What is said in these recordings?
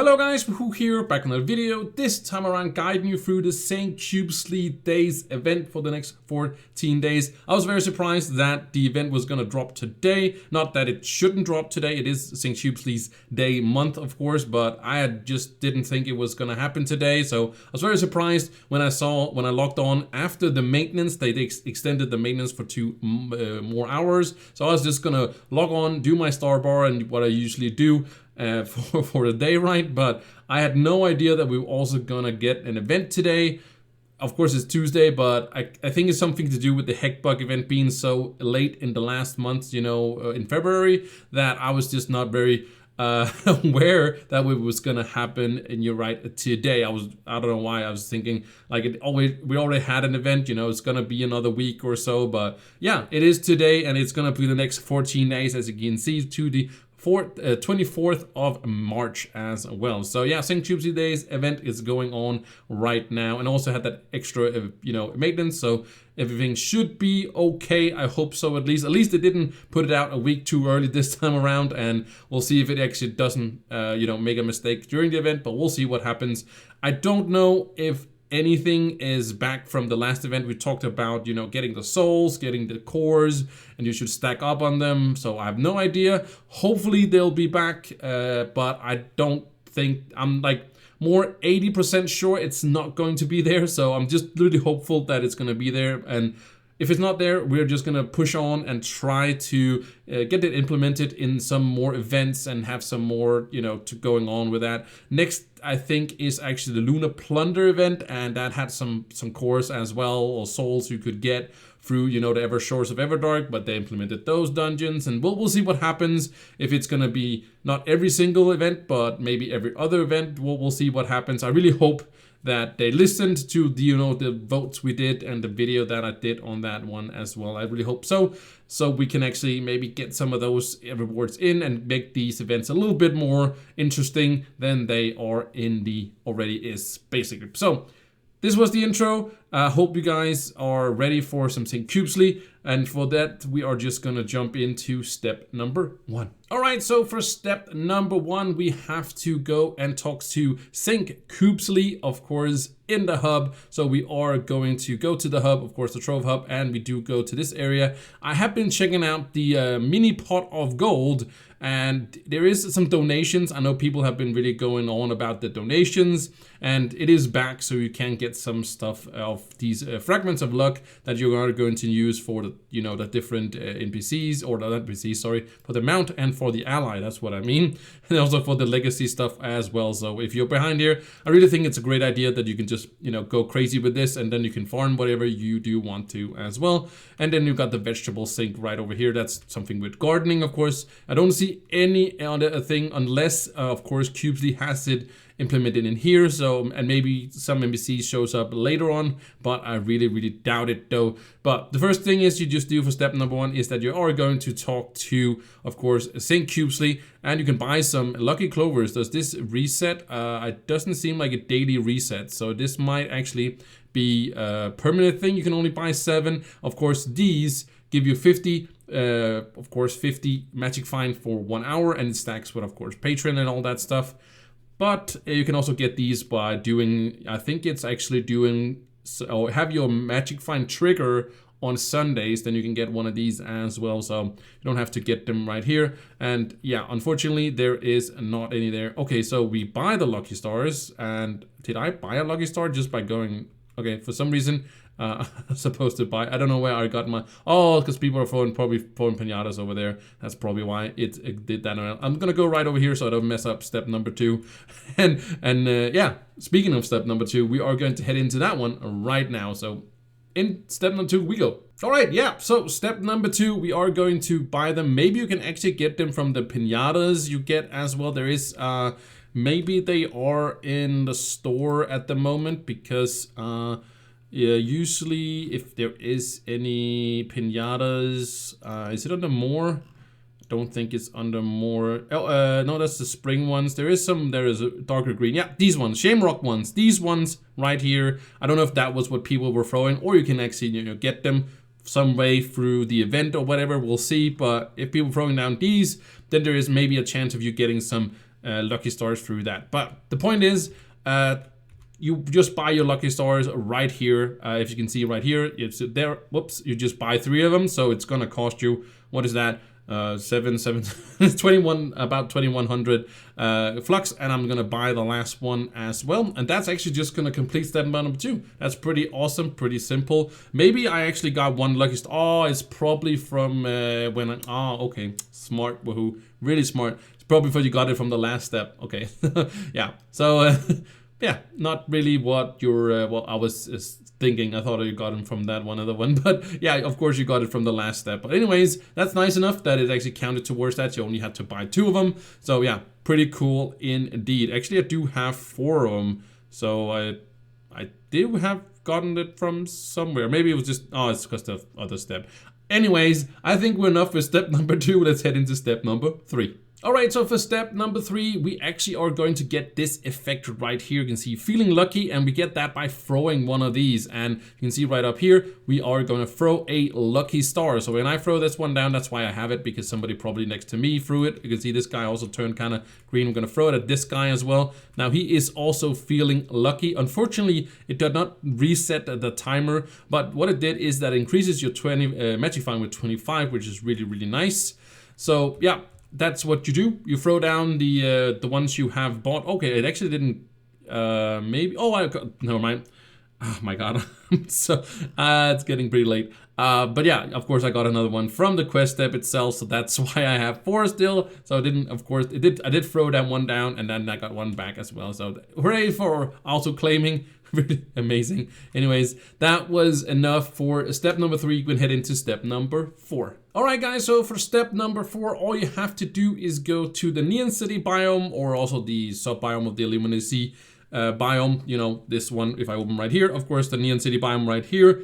Hello guys, Wahoo here, back on another video. This time around guiding you through the St. Qubesly Days event for the next 14 days. I was very surprised that the event was gonna drop today. Not that it shouldn't drop today, it is St. Qubesly's Day month of course, but I just didn't think it was gonna happen today. So I was very surprised when I logged on after the maintenance. They extended the maintenance for 2 more hours. So I was just gonna log on, do my star bar and what I usually do for the day, right? But I had no idea that we were also gonna get an event today. Of course it's Tuesday, but I think it's something to do with the Heckbug event being so late in the last month, you know, in February, that I was just not very aware that it was gonna happen. And you're right, today I don't know why I was thinking like we already had an event, you know, it's gonna be another week or so, but yeah, it is today and it's gonna be the next 14 days, as you can see, to the 24th of March as well. So yeah, St. Qubesly Days event is going on right now, and also had that extra you know, maintenance, so everything should be okay. I hope so, at least they didn't put it out a week too early this time around, and we'll see if it actually doesn't you know, make a mistake during the event, but we'll see what happens. I don't know if anything is back from the last event. We talked about, you know, getting the souls, getting the cores, and you should stack up on them. So I have no idea. Hopefully they'll be back, but I don't think, I'm like more 80% sure it's not going to be there. So I'm just really hopeful that it's going to be there. And if it's not there, we're just gonna push on and try to get it implemented in some more events and have some more, you know, going on with that. Next, I think, is actually the Lunar Plunder event, and that had some cores as well, or souls you could get through, you know, the Ever Shores of Everdark, but they implemented those dungeons, and we'll see what happens. If it's gonna be not every single event, but maybe every other event, we'll see what happens. I really hope that they listened to the, you know, the votes we did and the video that I did on that one as well. I really hope so. So we can actually maybe get some of those rewards in and make these events a little bit more interesting than they are in the already is, basically. So this was the intro. Hope you guys are ready for some St. Qubesly. And for that, we are just gonna jump into step number 1. All right, so for step number 1, we have to go and talk to St. Qubesly, of course, in the hub. So we are going to go to the hub, of course, the Trove hub, and we do go to this area. I have been checking out the mini pot of gold, and there is some donations. I know people have been really going on about the donations, and it is back, so you can get some stuff of these fragments of luck that you are going to use for the, you know, the different NPCs, or the NPCs, sorry, for the mount and for the ally, that's what I mean, and also for the legacy stuff as well. So if you're behind here, I really think it's a great idea that you can just, you know, go crazy with this, and then you can farm whatever you do want to as well. And then you've got the vegetable sink right over here. That's something with gardening, of course. I don't see any other thing unless, of course, Qubesly has it implemented in here. So, and maybe some NPC shows up later on, but I really doubt it though. But the first thing is you just do for step number 1 is that you are going to talk to, of course, St. Qubesly, and you can buy some lucky clovers. Does this reset? It doesn't seem like a daily reset, so this might actually be a permanent thing. You can only buy 7. Of course, these give you 50, of course, 50 magic find for 1 hour, and it stacks with, of course, Patreon and all that stuff. But you can also get these by doing, I think it's actually doing, so have your magic find trigger on Sundays, then you can get one of these as well. So you don't have to get them right here. And yeah, unfortunately, there is not any there. Okay, so we buy the lucky stars. And did I buy a lucky star just by going? Okay, for some reason, I'm supposed to buy. I don't know where I got my. Oh, because people are probably throwing pinatas over there. That's probably why it did that. I'm gonna go right over here so I don't mess up step number 2. and yeah, speaking of step number 2, we are going to head into that one right now. So in step number 2 we go. All right, yeah, so step number 2, we are going to buy them. Maybe you can actually get them from the pinatas you get as well. There is maybe they are in the store at the moment, because yeah, usually if there is any pinatas, is it under more? I don't think it's under more. Oh, no, that's the spring ones. There is a darker green. Yeah, these ones, Shamrock ones. These ones right here. I don't know if that was what people were throwing, or you can actually, you know, get them some way through the event or whatever. We'll see. But if people are throwing down these, then there is maybe a chance of you getting some lucky stars through that. But the point is, you just buy your lucky stars right here. If you can see right here, it's there. Whoops, you just buy 3 of them. So it's gonna cost you, what is that? 21, about 2100 flux, and I'm gonna buy the last one as well, and that's actually just gonna complete step number 2. That's pretty awesome, pretty simple. Maybe I actually got 1 lucky star. Oh, it's probably from when I, oh, okay, smart, Wahoo, really smart. It's probably because you got it from the last step. Okay, yeah. So yeah, not really what you're what I was thinking. I thought you got it from that one other one, but yeah, of course you got it from the last step. But anyways, that's nice enough that it actually counted towards that. You only had to buy 2 of them. So yeah, pretty cool indeed. Actually, I do have 4 of them. So I did have gotten it from somewhere. Maybe it was just, oh, it's because of other step. Anyways, I think we're enough with step number 2. Let's head into step number 3. Alright, so for step number 3, we actually are going to get this effect right here. You can see feeling lucky, and we get that by throwing one of these. And you can see right up here, we are going to throw a lucky star. So when I throw this one down, that's why I have it, because somebody probably next to me threw it. You can see this guy also turned kind of green. I'm going to throw it at this guy as well. Now he is also feeling lucky. Unfortunately, it did not reset the timer, but what it did is that it increases your magifying with 25, which is really, really nice. So yeah. That's what you do. You throw down the ones you have bought. Okay, it actually didn't. Maybe. Oh, I got. Never mind. Oh my god. So it's getting pretty late. But yeah, of course I got another one from the quest step itself. So that's why I have 4 still. So I didn't. Of course, it did. I did throw that one down, and then I got 1 back as well. So hooray for also claiming. Really amazing. Anyways, that was enough for step number 3. You can head into step number 4. Alright guys, so for step number 4, all you have to do is go to the Neon City biome, or also the sub-biome of the Illuminacy biome. You know, this one, if I open right here, of course the Neon City biome right here,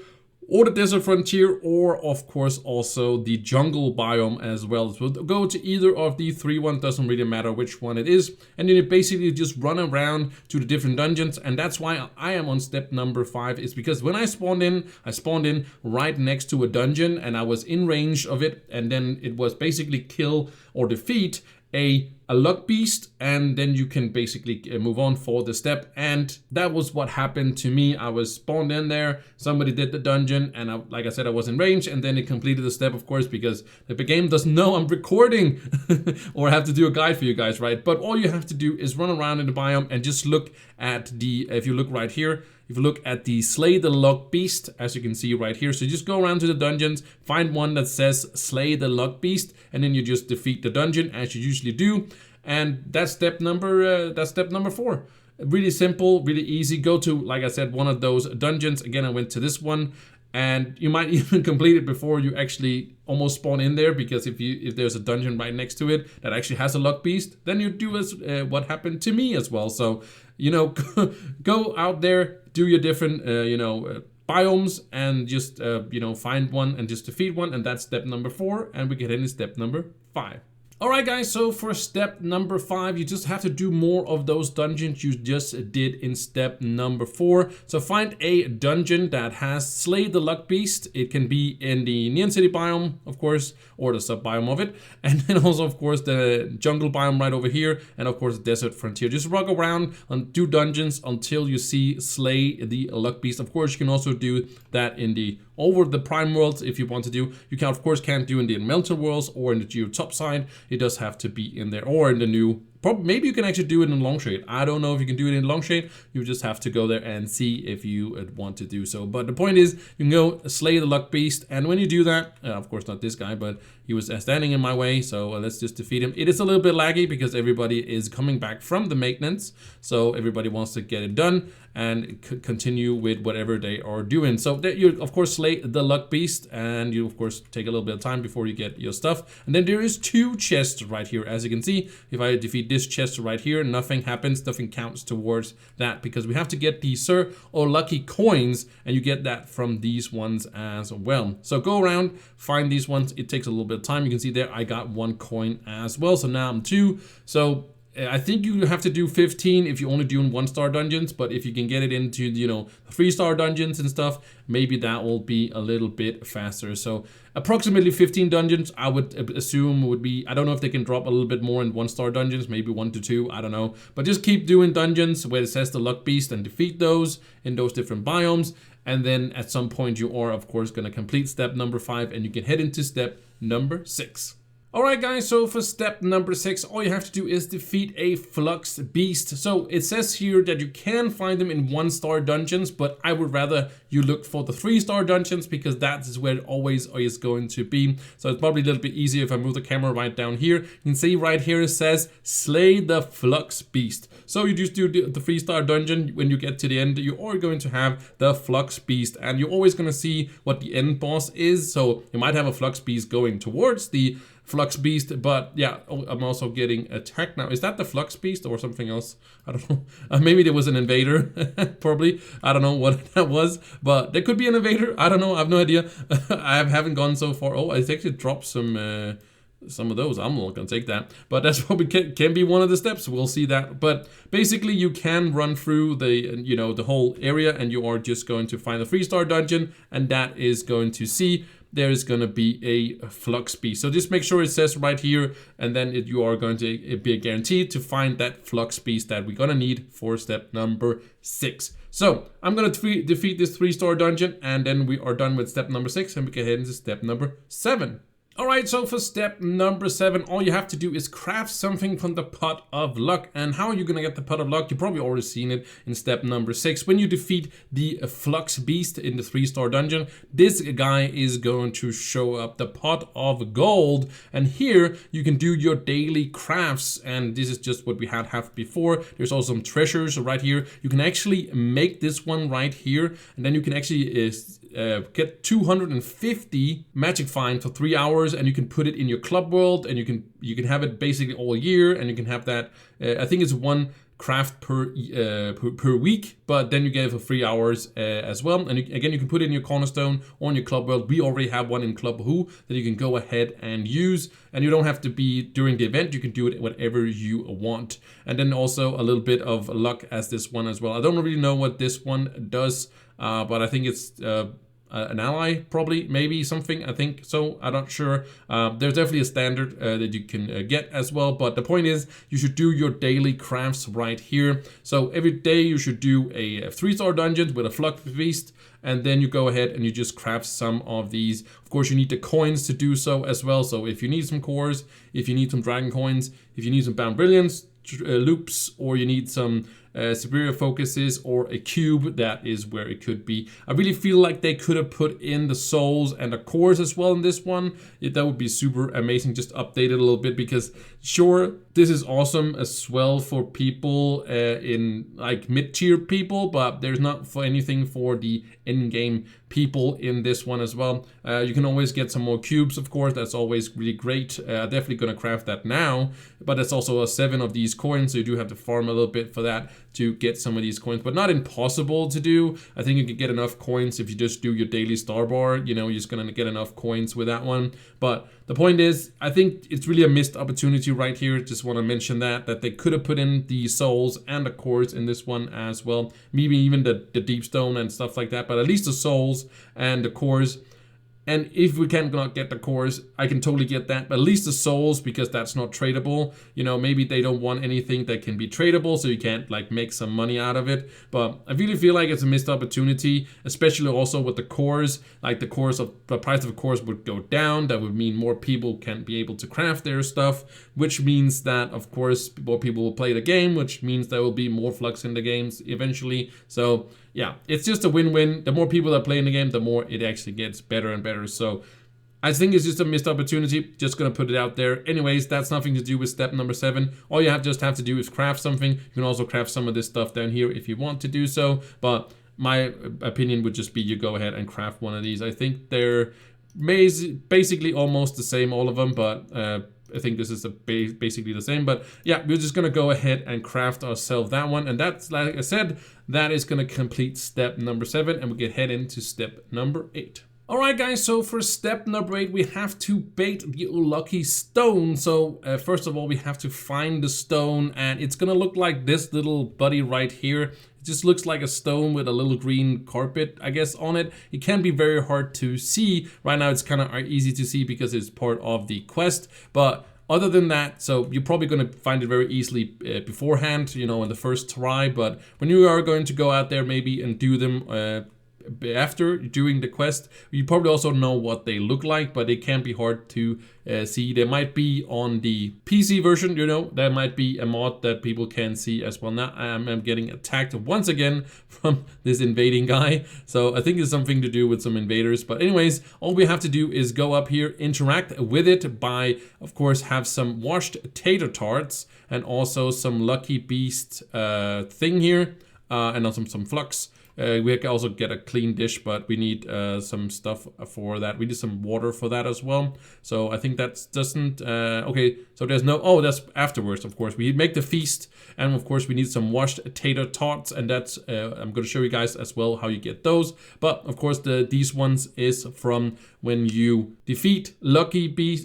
or the Desert Frontier, or of course also the Jungle biome as well. So go to either of the 3 ones, doesn't really matter which one it is. And then you basically just run around to the different dungeons. And that's why I am on step number 5, is because when I spawned in right next to a dungeon, and I was in range of it. And then it was basically kill or defeat a Luckbeast, and then you can basically move on for the step. And that was what happened to me. I was spawned in there, somebody did the dungeon, and like I said, I was in range, and then it completed the step, of course, because the game doesn't know I'm recording or I have to do a guide for you guys, right? But all you have to do is run around in the biome and just look at the, if you look right here, if you look at the Slay the Luckbeast, as you can see right here, so just go around to the dungeons, find one that says Slay the Luckbeast, and then you just defeat the dungeon as you usually do. And that's step number 4. Really simple, really easy. Go to, like I said, one of those dungeons. Again, I went to this one, and you might even complete it before you actually almost spawn in there, because if there's a dungeon right next to it that actually has a Luckbeast, then you do as what happened to me as well. So, you know, go out there, do your different, biomes, and just, find one and just defeat one. And that's step number 4. And we get into step number 5. Alright guys, so for step number 5, you just have to do more of those dungeons you just did in step number 4. So find a dungeon that has Slay the Luckbeast. It can be in the Neon City biome, of course, or the sub-biome of it. And then also, of course, the Jungle biome right over here. And of course, the Desert Frontier. Just rock around and do dungeons until you see Slay the Luckbeast. Of course, you can also do that in the over the Prime Worlds if you want to do. You can, of course, can't do in the Elemental Worlds or in the Geo top side. It does have to be in there, or in the new. Maybe you can actually do it in Longshade. I don't know if you can do it in Longshade. You just have to go there and see if you want to do so. But the point is, you can go Slay the Luckbeast, and when you do that, of course not this guy, but he was standing in my way, so let's just defeat him. It is a little bit laggy because everybody is coming back from the maintenance, so everybody wants to get it done and continue with whatever they are doing. So that you, of course, slay the Luckbeast, and you, of course, take a little bit of time before you get your stuff. And then there is 2 chests right here, as you can see. If I defeat this chest right here, nothing happens, nothing counts towards that, because we have to get the Sir or Lucky coins, and you get that from these ones as well. So go around, find these ones. It takes a little bit of time. You can see there I got 1 coin as well, so now I'm 2. So I think you have to do 15 if you only do in 1-star dungeons, but if you can get it into, you know, 3-star dungeons and stuff, maybe that will be a little bit faster. So approximately 15 dungeons, I would assume would be, I don't know if they can drop a little bit more in 1-star dungeons, maybe 1 to 2, I don't know. But just keep doing dungeons where it says the Luckbeast and defeat those in those different biomes. And then at some point you are, of course, going to complete step number 5 and you can head into step number 6. Alright guys, so for step number 6, all you have to do is defeat a Fluxbeast. So it says here that you can find them in 1-star dungeons, but I would rather you look for the 3-star dungeons because that is where it always is going to be. So it's probably a little bit easier if I move the camera right down here. You can see right here it says slay the Fluxbeast. So you just do the 3-star dungeon. When you get to the end, you are going to have the Fluxbeast, and you're always going to see what the end boss is. So you might have a Fluxbeast going towards the Fluxbeast, but yeah, I'm also getting attacked now. Is that the Fluxbeast or something else? I don't know. Maybe there was an invader, probably. I don't know what that was, but there could be an invader. I don't know. I have no idea. I haven't gone so far. Oh, I actually dropped some of those. I'm not gonna take that, but that's probably can be one of the steps. We'll see that. But basically, you can run through the, you know, the whole area, and you are just going to find a 3-star dungeon, and that is going to see there's going to be a Fluxbeast. So just make sure it says right here, and then you are going to be guaranteed to find that Fluxbeast that we're going to need for step number 6. So I'm going to defeat this 3-star dungeon, and then we are done with step number 6, and we can head into step number 7. Alright, so for step number 7, all you have to do is craft something from the Pot of Luck. And how are you going to get the Pot of Luck? You've probably already seen it in step number 6. When you defeat the Fluxbeast in the 3-star dungeon, this guy is going to show up the Pot of Gold. And here you can do your daily crafts. And this is just what we had before. There's also some treasures right here. You can actually make this one right here. And then you can actually get 250 magic fine for 3 hours, and you can put it in your club world, and you can have it basically all year, and you can have that. I think it's 1 craft per week, but then you get it for 3 hours as well. And again, you can put it in your cornerstone or in your club world. We already have one in Club Wahoo that you can go ahead and use, and you don't have to be during the event. You can do it whatever you want. And then also a little bit of luck as this one as well. I don't really know what this one does, but I think it's an ally, probably, maybe something, I think so, I'm not sure. There's definitely a standard that you can get as well, but the point is you should do your daily crafts right here. So every day you should do a 3-star dungeon with a Fluxbeast, and then you go ahead and you just craft some of these. Of course, you need the coins to do so as well. So if you need some cores, if you need some dragon coins, if you need some bound brilliance loops, or you need some superior focuses or a cube, that is where it could be. I really feel like they could have put in the souls and the cores as well in this one. That would be super amazing. Just update it a little bit, because sure, this is awesome as well for people in like mid-tier people, but there's not for anything for the in-game people in this one as well. You can always get some more cubes, of course. That's always really great. Definitely gonna craft that now, but it's also a 7 of these coins, so you do have to farm a little bit for that to get some of these coins, but not impossible to do. I think you can get enough coins if you just do your daily star bar. You know, you're just gonna get enough coins with that one. But the point is, I think it's really a missed opportunity right here. Just want to mention that they could have put in the souls and the cores in this one as well. Maybe even the deep stone and stuff like that, but at least the souls and the cores. And if we cannot get the cores, I can totally get that, but at least the souls, because that's not tradable. You know, maybe they don't want anything that can be tradable, so you can't like make some money out of it. But I really feel like it's a missed opportunity, especially also with the cores. Like the price of cores would go down. That would mean more people can be able to craft their stuff, which means that, of course, more people will play the game, which means there will be more flux in the games eventually. So yeah, it's just a win-win. The more people that play in the game, the more it actually gets better and better. So I think it's just a missed opportunity. Just gonna put it out there. Anyways, that's nothing to do with step number 7. All you just have to do is craft something. You can also craft some of this stuff down here if you want to do so. But my opinion would just be you go ahead and craft one of these. I think they're basically almost the same, all of them, but I think this is basically the same. But yeah, we're just gonna go ahead and craft ourselves that one, and that's, like I said, that is gonna complete step number 7, and we can head into step number 8. Alright guys, so for step number 8 we have to bait the lucky stone. So first of all we have to find the stone, and it's gonna look like this little buddy right here. It just looks like a stone with a little green carpet, I guess, on it. It can be very hard to see. Right now it's kind of easy to see because it's part of the quest, but other than that, so you're probably going to find it very easily beforehand, you know, in the first try, but when you are going to go out there maybe and do them after doing the quest, you probably also know what they look like, but it can be hard to see. There might be on the PC version, you know, there might be a mod that people can see as well. Now I'm getting attacked once again from this invading guy, so I think it's something to do with some invaders. But anyways, all we have to do is go up here, interact with it by, of course, have some washed tater tarts and also some Luckbeast thing here, and also some flux. We can also get a clean dish, but we need some stuff for that. We need some water for that as well. So I think that doesn't... okay, so there's no... Oh, that's afterwards, of course. We make the feast, and of course we need some washed tater tots, and that's... I'm going to show you guys as well how you get those. But of course these ones is from when you defeat Luckbeast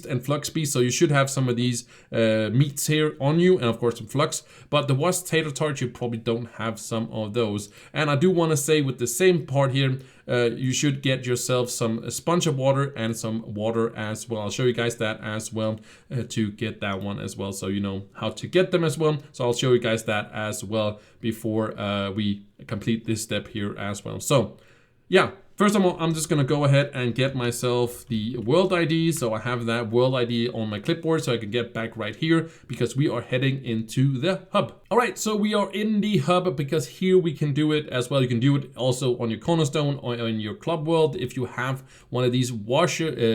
and Fluxbeast. So you should have some of these meats here on you, and of course some flux. But the washed tater tart, you probably don't have some of those. And I do want to say with the same part here, you should get yourself some sponge of water and some water as well. I'll show you guys that as well to get that one as well, so you know how to get them as well. So I'll show you guys that as well before we complete this step here as well. So yeah, first of all, I'm just gonna go ahead and get myself the world ID. So I have that world ID on my clipboard so I can get back right here because we are heading into the hub. All right, so we are in the hub because here we can do it as well. You can do it also on your cornerstone or in your club world if you have one of these washable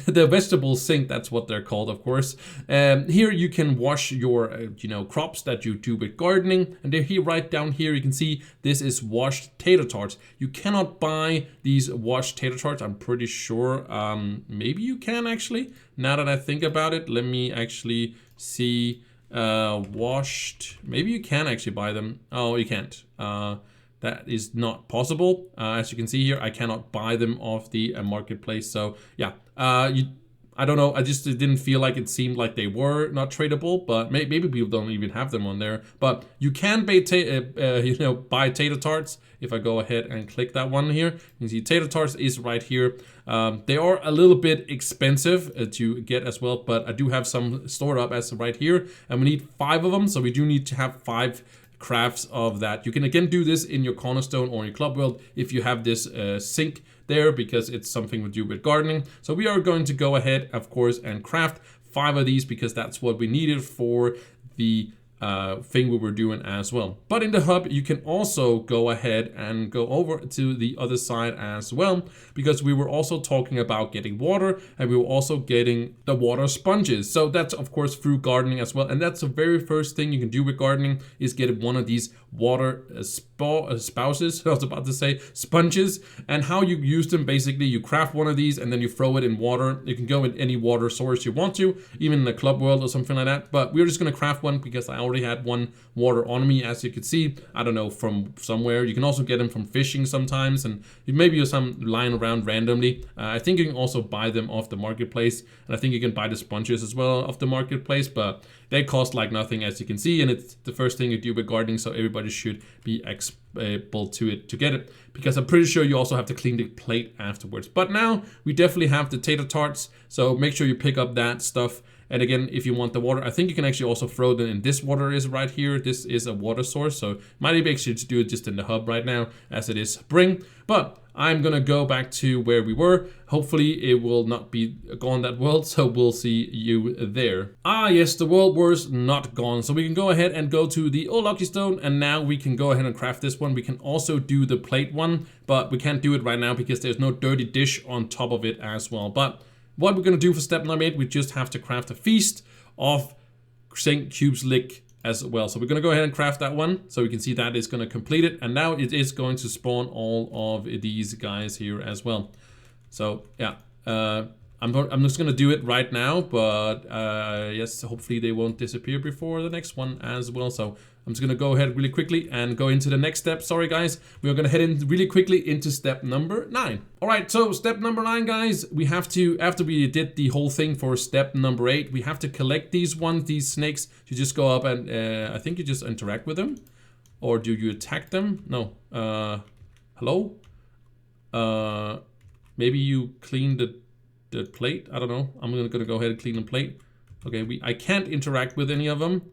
the vegetable sink, that's what they're called, of course. Here you can wash your you know, crops that you do with gardening, and they're here right down here. You can see this is washed tater tarts. You cannot buy these washed tater tarts, I'm pretty sure. Maybe you can actually, now that I think about it. Let me actually see. Washed, maybe you can actually buy them. Oh, you can't. That is not possible. As you can see here, I cannot buy them off the marketplace. So yeah, I don't know. I just didn't feel like it seemed like they were not tradable, but maybe people don't even have them on there. But you can buy tater tarts. If I go ahead and click that one here, you can see tater tarts is right here. They are a little bit expensive to get as well, but I do have some stored up as right here, and we need 5 of them. So we do need to have 5 crafts of that. You can again do this in your cornerstone or your club world if you have this sink there, because it's something to do with gardening. So we are going to go ahead, of course, and craft 5 of these because that's what we needed for the thing we were doing as well. But in the hub, you can also go ahead and go over to the other side as well, because we were also talking about getting water, and we were also getting the water sponges. So that's of course through gardening as well, and that's the very first thing you can do with gardening is get one of these water spouses, I was about to say sponges. And how you use them, basically you craft one of these and then you throw it in water. You can go in any water source you want to, even in the club world or something like that, but we're just going to craft one because I already had one water on me, as you could see. I don't know, from somewhere. You can also get them from fishing sometimes, and maybe some lying around randomly. I think you can also buy them off the marketplace, and I think you can buy the sponges as well off the marketplace, but they cost like nothing, as you can see, and it's the first thing you do with gardening, so everybody should be able to get it, because I'm pretty sure you also have to clean the plate afterwards. But now we definitely have the tater tarts, so make sure you pick up that stuff. And again, if you want the water, I think you can actually also throw them in this water is right here. This is a water source, so might be actually to do it just in the hub right now, as it is spring. But I'm gonna go back to where we were. Hopefully it will not be gone, that world, so we'll see you there. Ah yes, the world was not gone. So we can go ahead and go to the lucky stone, and now we can go ahead and craft this one. We can also do the plate one, but we can't do it right now because there's no dirty dish on top of it as well. But what we're gonna do for step number 8, we just have to craft a feast of St. Qubesly as well. So we're gonna go ahead and craft that one, so we can see that is gonna complete it, and now it is going to spawn all of these guys here as well. So yeah, I'm just gonna do it right now, but yes, hopefully they won't disappear before the next one as well. So I'm just gonna go ahead really quickly and go into the next step. Sorry guys, we are gonna head in really quickly into step number 9. All right, so step number 9, guys, we have to, after we did the whole thing for step number 8, we have to collect these snakes. You just go up and I think you just interact with them, or do you attack them? No. Hello? Maybe you clean the plate. I don't know. I'm gonna go ahead and clean the plate. Okay, I can't interact with any of them.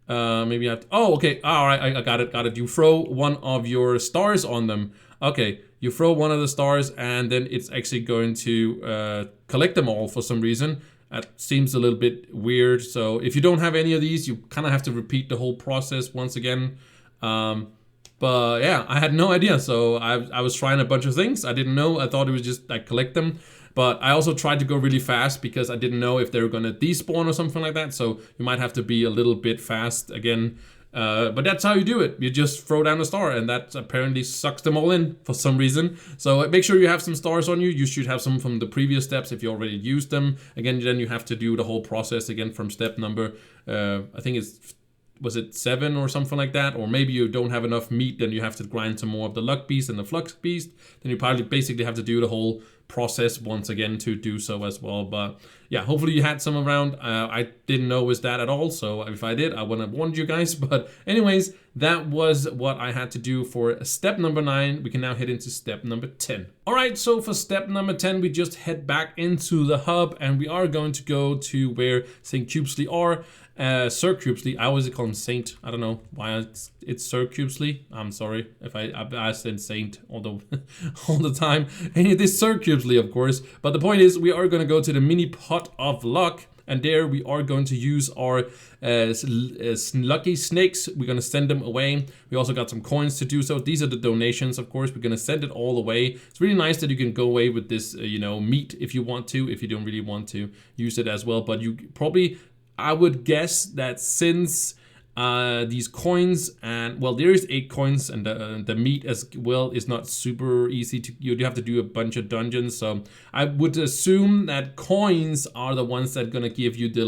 Maybe I have to, oh, okay. All right, I got it. You throw one of your stars on them. Okay, you throw one of the stars and then it's actually going to collect them all for some reason. That seems a little bit weird. So if you don't have any of these, you kind of have to repeat the whole process once again. But yeah, I had no idea. So I was trying a bunch of things. I didn't know. I thought it was just like collect them. But I also tried to go really fast because I didn't know if they were gonna despawn or something like that. So you might have to be a little bit fast again. But that's how you do it. You just throw down a star and that apparently sucks them all in for some reason. So make sure you have some stars on you. You should have some from the previous steps if you already used them. Again, then you have to do the whole process again from step number, I think was it 7 or something like that? Or maybe you don't have enough meat, then you have to grind some more of the Luckbeast and the Fluxbeast. Then you probably basically have to do the whole process once again to do so as well. But yeah, hopefully you had some around. I didn't know it was that at all, so if I did, I wouldn't have warned you guys. But anyways, that was what I had to do for step number 9. We can now head into step number 10. All right, so for step number 10, we just head back into the hub and we are going to go to where St. Qubesly are. Sir Qubesly, I always call him Saint. I don't know why it's Sir Qubesly. I'm sorry if I said Saint all the time. And it is Sir Qubesly, of course. But the point is, we are going to go to the mini pot of luck. And there we are going to use our lucky snakes. We're going to send them away. We also got some coins to do so. These are the donations, of course. We're going to send it all away. It's really nice that you can go away with this, you know, meat if you want to, if you don't really want to use it as well. But you probably, I would guess that since these coins and, well, there is 8 coins and the meat as well is not super easy to, you have to do a bunch of dungeons. So I would assume that coins are the ones that are going to give you the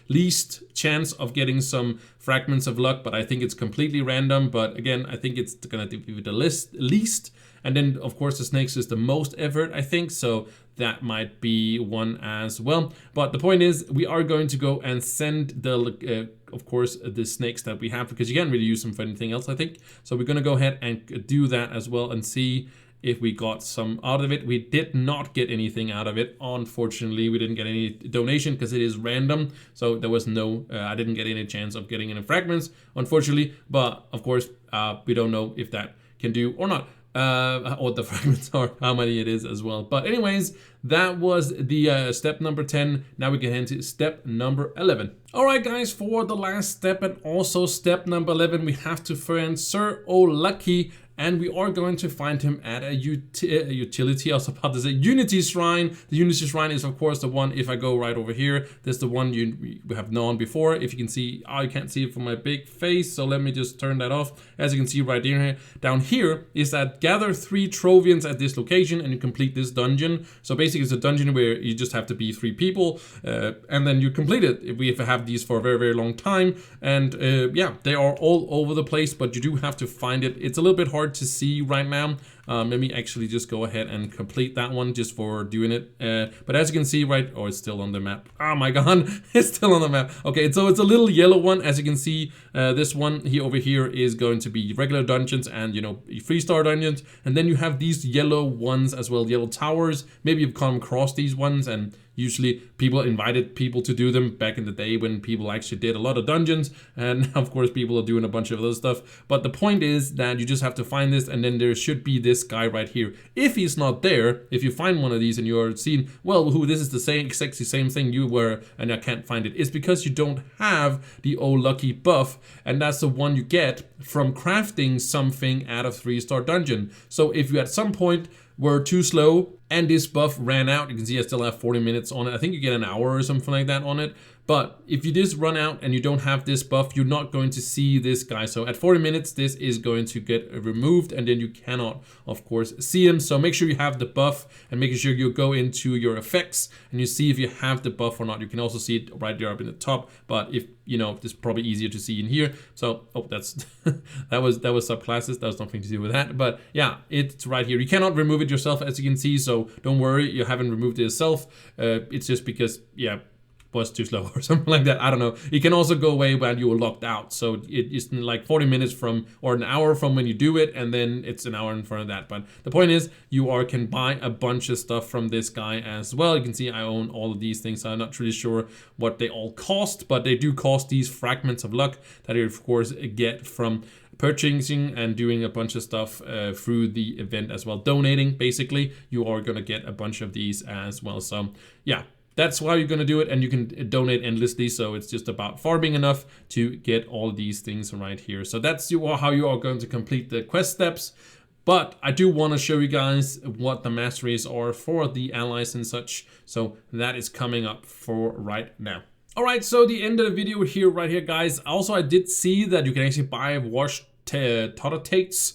least chance of getting some fragments of luck, but I think it's completely random. But again, I think it's going to give you the least. And then, of course, the snakes is the most effort, I think. So that might be one as well. But the point is, we are going to go and send the, of course, the snakes that we have, because you can't really use them for anything else, I think. So we're going to go ahead and do that as well and see if we got some out of it. We did not get anything out of it. Unfortunately, we didn't get any donation because it is random. So there was no, I didn't get any chance of getting any fragments, unfortunately. But of course, we don't know if that can do or not. What the fragments are, how many it is as well. But anyways, that was the step number 10. Now we can head into step number 11. All right, guys, for the last step and also step number 11, we have to find Sir O'Lucky. And we are going to find him at a utility, I was about to say Unity Shrine. The Unity Shrine is, of course, the one, if I go right over here, there's the one we have known before. If you can see, I can't see it from my big face, so let me just turn that off. As you can see right here, down here is that gather 3 Trovians at this location and you complete this dungeon. So basically it's a dungeon where you just have to be 3 people and then you complete it. We have these for a very, very long time. And yeah, they are all over the place, but you do have to find it. It's a little bit hard to see right now. Let me actually just go ahead and complete that one just for doing it. But as you can see, right, oh, it's still on the map. Oh my god, it's still on the map. Okay, so it's a little yellow one. As you can see, this one here over here is going to be regular dungeons and, you know, 3-star dungeons. And then you have these yellow ones as well, yellow towers. Maybe you've come across these ones, and usually people invited people to do them back in the day when people actually did a lot of dungeons. And of course, people are doing a bunch of other stuff. But the point is that you just have to find this, and then there should be this guy right here. If he's not there, if you find one of these and you're seeing, well, Wahoo, this is the same exactly same thing you were and I can't find it, it's because you don't have the Oh Lucky buff, and that's the one you get from crafting something out of 3-star dungeon. So if you at some point were too slow and this buff ran out, you can see I still have 40 minutes on it. I think you get an hour or something like that on it. But if you just run out and you don't have this buff, you're not going to see this guy. So at 40 minutes, this is going to get removed, and then you cannot, of course, see him. So make sure you have the buff, and making sure you go into your effects and you see if you have the buff or not. You can also see it right there up in the top, but if you know, it's probably easier to see in here. So, oh, that's that was subclasses. That was nothing to do with that. But yeah, it's right here. You cannot remove it yourself, as you can see. So don't worry, you haven't removed it yourself. It's just because, yeah, was too slow or something like that. I don't know. It can also go away when you were locked out. So it is like 40 minutes from, or an hour from when you do it, and then it's an hour in front of that. But the point is, you can buy a bunch of stuff from this guy as well. You can see I own all of these things. So I'm not really sure what they all cost, but they do cost these fragments of luck that you of course get from purchasing and doing a bunch of stuff through the event as well. Donating, basically, you are gonna get a bunch of these as well. So yeah, that's why you're gonna do it, and you can donate endlessly. So it's just about farming enough to get all these things right here. So that's how you are going to complete the quest steps. But I do want to show you guys what the masteries are for the allies and such. So that is coming up for right now. All right, so the end of the video here, right here, guys. Also, I did see that you can actually buy washed Tototates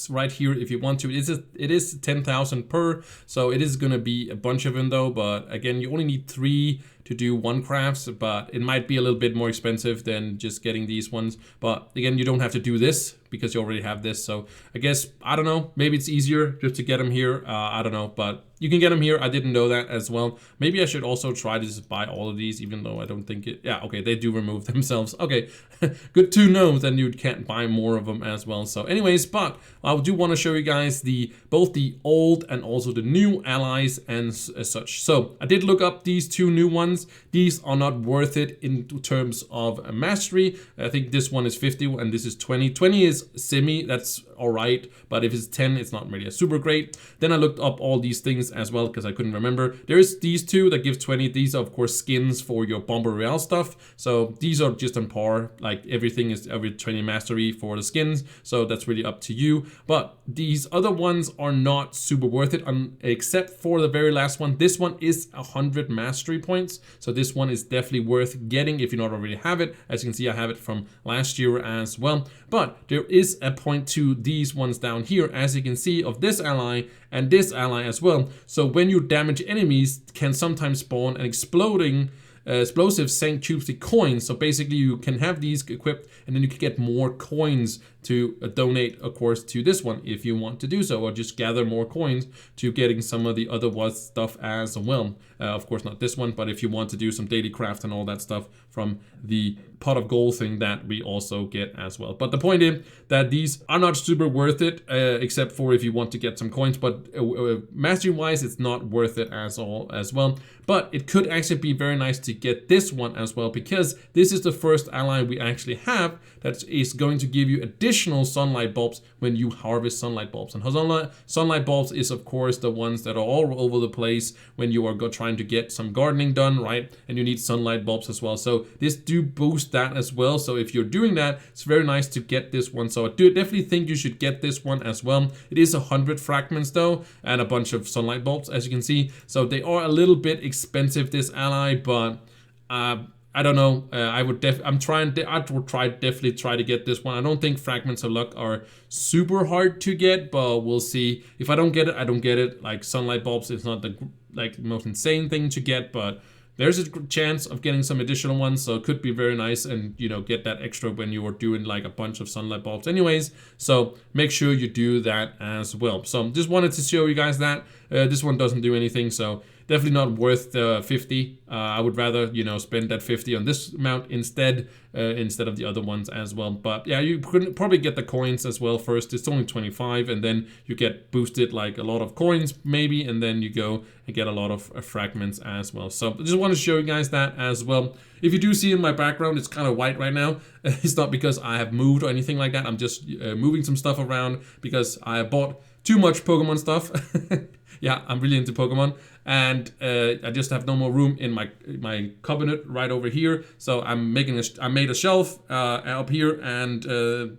right here if you want to. It is 10,000 per, so it is gonna be a bunch of them though. But again, you only need 3 to do 1 crafts, but it might be a little bit more expensive than just getting these ones. But again, you don't have to do this because you already have this. So I guess, I don't know, maybe it's easier just to get them here. I don't know, but you can get them here. I didn't know that as well. Maybe I should also try to just buy all of these, even though I don't think it, yeah, okay, they do remove themselves. Okay, good to know, then you can't buy more of them as well. So anyways, but I do want to show you guys both the old and also the new allies and such. So I did look up these 2 new ones. These are not worth it in terms of mastery. I think this one is 50 and this is 20. 20 is semi, that's all right, but if it's 10, it's not really a super great. Then I looked up all these things as well because I couldn't remember. There's these 2 that gives 20. These are of course skins for your Bomber Royale stuff. So these are just on par, like everything is every 20 mastery for the skins. So that's really up to you. But these other ones are not super worth it, except for the very last one. This one is 100 mastery points. So this one is definitely worth getting if you not already have it. As you can see, I have it from last year as well. But there is a point to these ones down here, as you can see, of this ally and this ally as well. So when you damage enemies, can sometimes spawn an explosive St. Qubesly coins. So basically you can have these equipped and then you can get more coins to donate, of course, to this one if you want to do so, or just gather more coins to getting some of the other stuff as well. Of course, not this one, but if you want to do some daily craft and all that stuff from the pot of gold thing that we also get as well. But the point is that these are not super worth it, except for if you want to get some coins, but mastery wise, it's not worth it as well. But it could actually be very nice to get this one as well, because this is the first ally we actually have that is going to give you additional sunlight bulbs when you harvest sunlight bulbs. And sunlight bulbs is of course the ones that are all over the place when you are trying to get some gardening done, right? And you need sunlight bulbs as well. So this do boost that as well. So if you're doing that, it's very nice to get this one. So I do definitely think you should get this one as well. It is 100 fragments though, and a bunch of sunlight bulbs, as you can see. So they are a little bit expensive, this ally, but I don't know. I would definitely try to get this one. I don't think fragments of luck are super hard to get, but we'll see. If I don't get it, I don't get it. Like sunlight bulbs, it's not the most insane thing to get, but there's a chance of getting some additional ones, so it could be very nice, and you know, get that extra when you are doing like a bunch of sunlight bulbs anyways. So make sure you do that as well. So just wanted to show you guys that. This one doesn't do anything, so definitely not worth the 50. I would rather, you know, spend that 50 on this amount instead of the other ones as well. But yeah, you could probably get the coins as well first. It's only 25, and then you get boosted like a lot of coins maybe, and then you go and get a lot of fragments as well. So I just want to show you guys that as well. If you do see in my background, it's kind of white right now. It's not because I have moved or anything like that. I'm just moving some stuff around because I bought too much Pokemon stuff. Yeah, I'm really into Pokemon, and I just have no more room in my cabinet right over here. So I made a shelf up here, and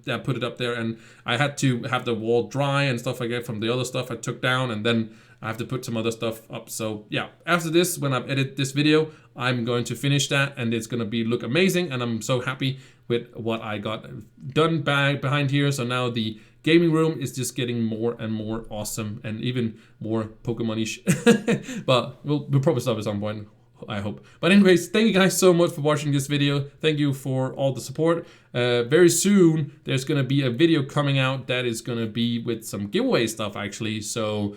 yeah, put it up there. And I had to have the wall dry and stuff like that from the other stuff I took down, and then I have to put some other stuff up. So yeah, after this, when I've edited this video, I'm going to finish that, and it's going to look amazing. And I'm so happy with what I got done behind here. So now the gaming room is just getting more and more awesome, and even more Pokemon-ish. But we'll probably stop at some point, I hope. But anyways, thank you guys so much for watching this video. Thank you for all the support. Very soon, there's going to be a video coming out that is going to be with some giveaway stuff, actually. So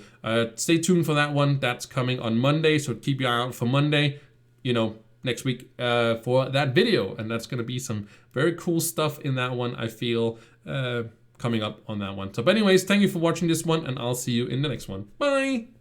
stay tuned for that one. That's coming on Monday, so keep your eye out for Monday, you know, next week for that video. And that's going to be some very cool stuff in that one, I feel, coming up on that one. So but anyways, thank you for watching this one, and I'll see you in the next one. Bye!